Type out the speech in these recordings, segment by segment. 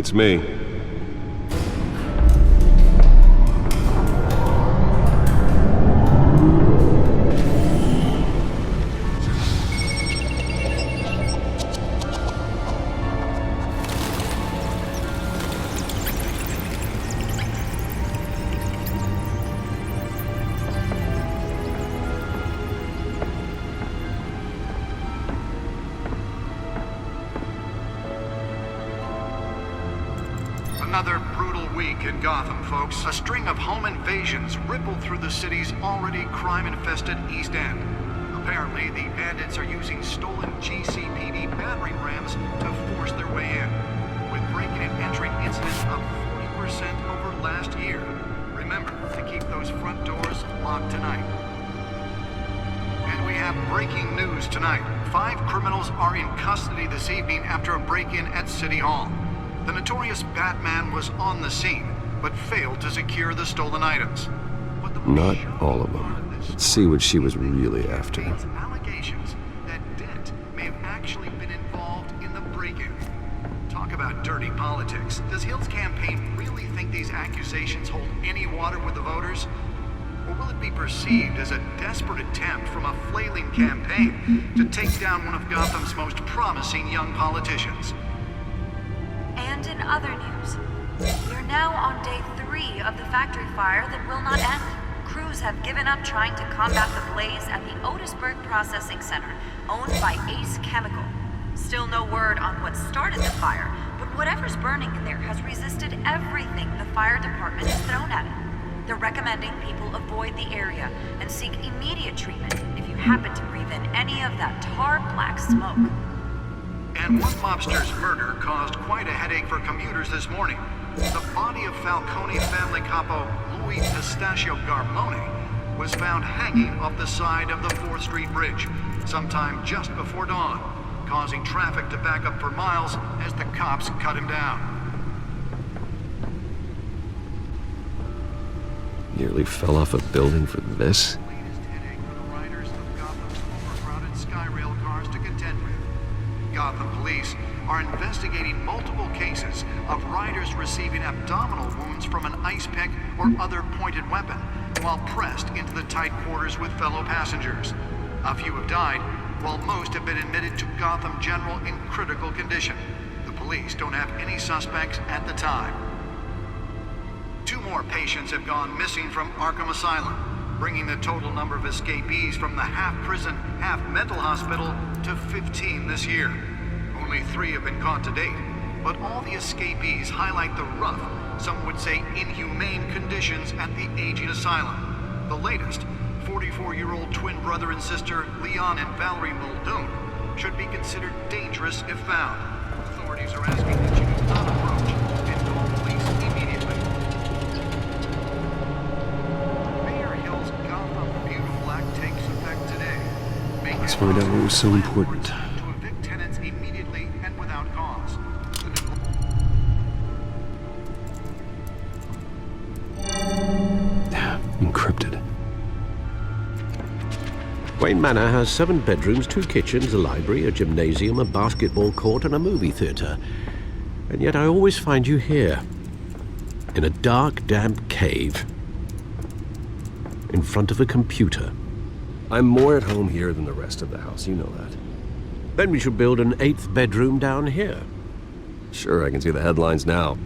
It's me. Another brutal week in Gotham, folks. A string of home invasions rippled through the city's already crime-infested East End. Apparently, the bandits are using stolen GCPD battering rams to force their way in, with breaking and entering incidents up 40% over last year. Remember to keep those front doors locked tonight. And we have breaking news tonight. 5 criminals are in custody this evening after a break-in at City Hall. The notorious Batman was on the scene, but failed to secure the stolen items. Not all of them. Let's see what she was really after. Allegations that Dent may have actually been involved in the break-in. Talk about dirty politics. Does Hill's campaign really think these accusations hold any water with the voters? Or will it be perceived as a desperate attempt from a flailing campaign to take down one of Gotham's most promising young politicians? And in other news, we are now on day 3 of the factory fire that will not end. Crews have given up trying to combat the blaze at the Otisburg Processing Center, owned by Ace Chemical. Still no word on what started the fire, but whatever's burning in there has resisted everything the fire department has thrown at it. They're recommending people avoid the area and seek immediate treatment if you happen to breathe in any of that tar-black smoke. And one mobster's murder caused quite a headache for commuters this morning. The body of Falcone family capo Louis Pistachio Garmone was found hanging off the side of the 4th Street Bridge sometime just before dawn, causing traffic to back up for miles as the cops cut him down. Nearly fell off a building for this? The latest headache for the riders of Gotham's overcrowded Skyrail cars to contend with. Gotham police are investigating multiple cases of riders receiving abdominal wounds from an ice pick or other pointed weapon while pressed into the tight quarters with fellow passengers. A few have died, while most have been admitted to Gotham General in critical condition. The police don't have any suspects at the time. 2 more patients have gone missing from Arkham Asylum, bringing the total number of escapees from the half-prison, half-mental hospital to 15 this year. Only 3 have been caught to date, but all the escapees highlight the rough, some would say inhumane conditions at the aging asylum. The latest, 44-year-old twin brother and sister Leon and Valerie Muldoon, should be considered dangerous if found. Authorities are asking that you do not approach and call police immediately. Mayor Hill's Gotham Beautiful Act takes effect today. Let's find out what was so important. To evict tenants immediately and without cause. Encrypted. Wayne Manor has 7 bedrooms, 2 kitchens, a library, a gymnasium, a basketball court, and a movie theater. And yet I always find you here, in a dark, damp cave, in front of a computer. I'm more at home here than the rest of the house, you know that. Then we should build an 8th bedroom down here. Sure, I can see the headlines now.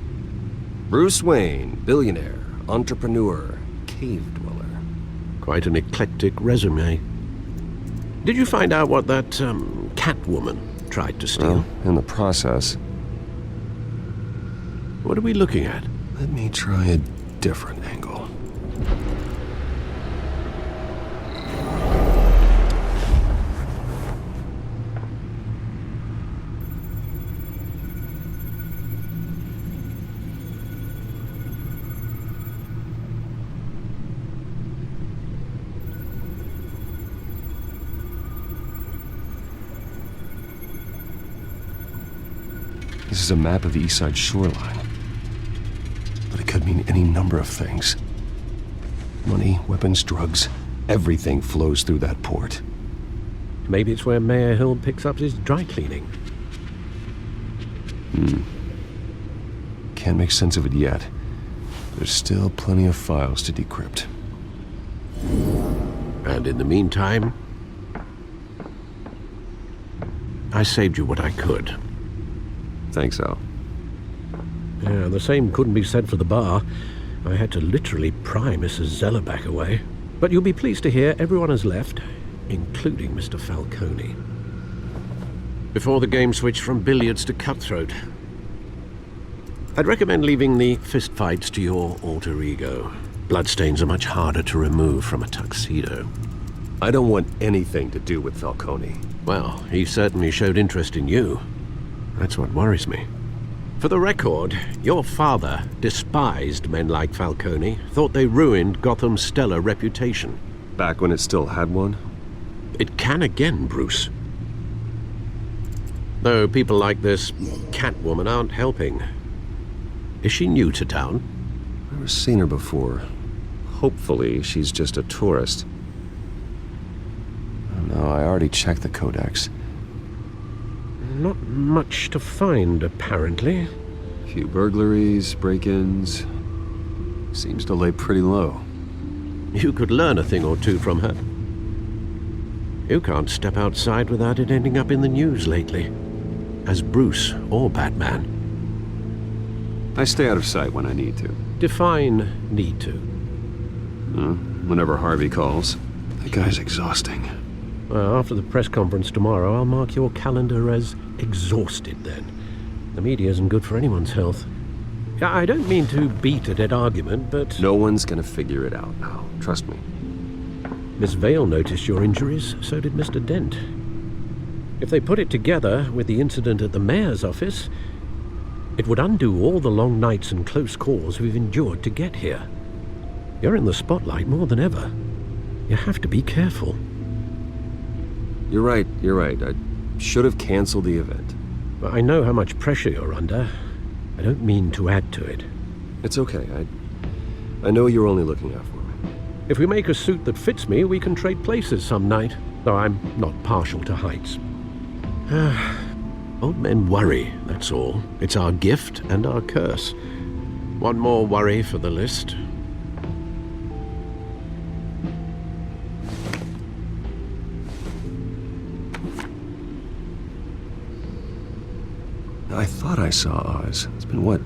Bruce Wayne, billionaire, entrepreneur, cave dweller. Quite an eclectic resume. Did you find out what that, Catwoman tried to steal? Well, in the process. What are we looking at? Let me try a different angle. This is a map of the East Side shoreline. But it could mean any number of things. Money, weapons, drugs, everything flows through that port. Maybe it's where Mayor Hill picks up his dry cleaning. can't make sense of it yet. There's still plenty of files to decrypt. And in the meantime, I saved you what I could. Thanks, Al. Yeah, the same couldn't be said for the bar. I had to literally pry Mrs. Zellerback away. But you'll be pleased to hear everyone has left, including Mr. Falcone. Before the game switched from billiards to cutthroat. I'd recommend leaving the fistfights to your alter ego. Bloodstains are much harder to remove from a tuxedo. I don't want anything to do with Falcone. Well, he certainly showed interest in you. That's what worries me. For the record, your father despised men like Falcone, thought they ruined Gotham's stellar reputation. Back when it still had one? It can again, Bruce. Though people like this Catwoman aren't helping. Is she new to town? Never seen her before. Hopefully, she's just a tourist. No, I already checked the codex. Not much to find, apparently. A few burglaries, break-ins. Seems to lay pretty low. You could learn a thing or two from her. You can't step outside without it ending up in the news lately. As Bruce or Batman. I stay out of sight when I need to. Define need to. Whenever Harvey calls. That guy's exhausting. Well, after the press conference tomorrow, I'll mark your calendar as exhausted then. The media isn't good for anyone's health. I don't mean to beat a dead argument, but... No one's gonna figure it out now. Trust me. Miss Vale noticed your injuries, so did Mr. Dent. If they put it together with the incident at the mayor's office, it would undo all the long nights and close calls we've endured to get here. You're in the spotlight more than ever. You have to be careful. You're right. I should have canceled the event. But I know how much pressure you're under. I don't mean to add to it. It's okay. I know you're only looking out for me. If we make a suit that fits me, we can trade places some night, though I'm not partial to heights. Old men worry, that's all. It's our gift and our curse. One more worry for the list. I thought I saw Oz. It's been, what,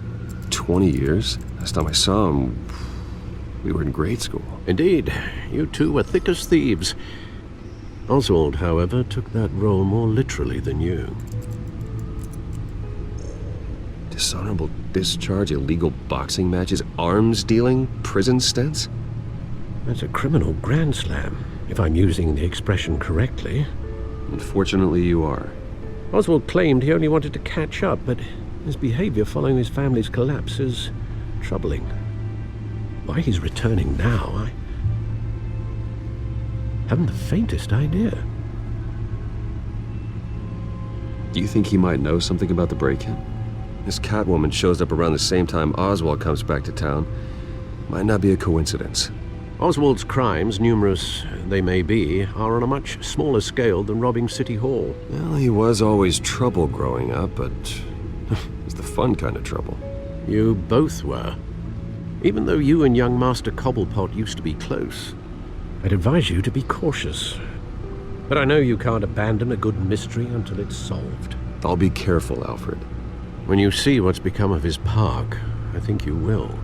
20 years? Last time I saw him, we were in grade school. Indeed, you two were thick as thieves. Oswald, however, took that role more literally than you. Dishonorable discharge, illegal boxing matches, arms dealing, prison stints? That's a criminal grand slam, if I'm using the expression correctly. Unfortunately, you are. Oswald claimed he only wanted to catch up, but his behavior following his family's collapse is troubling. Why he's returning now, I haven't the faintest idea. Do you think he might know something about the break-in? This Catwoman shows up around the same time Oswald comes back to town. Might not be a coincidence. Oswald's crimes, numerous they may be, are on a much smaller scale than robbing City Hall. Well, he was always trouble growing up, but it was the fun kind of trouble. You both were. Even though you and young Master Cobblepot used to be close, I'd advise you to be cautious. But I know you can't abandon a good mystery until it's solved. I'll be careful, Alfred. When you see what's become of his park, I think you will.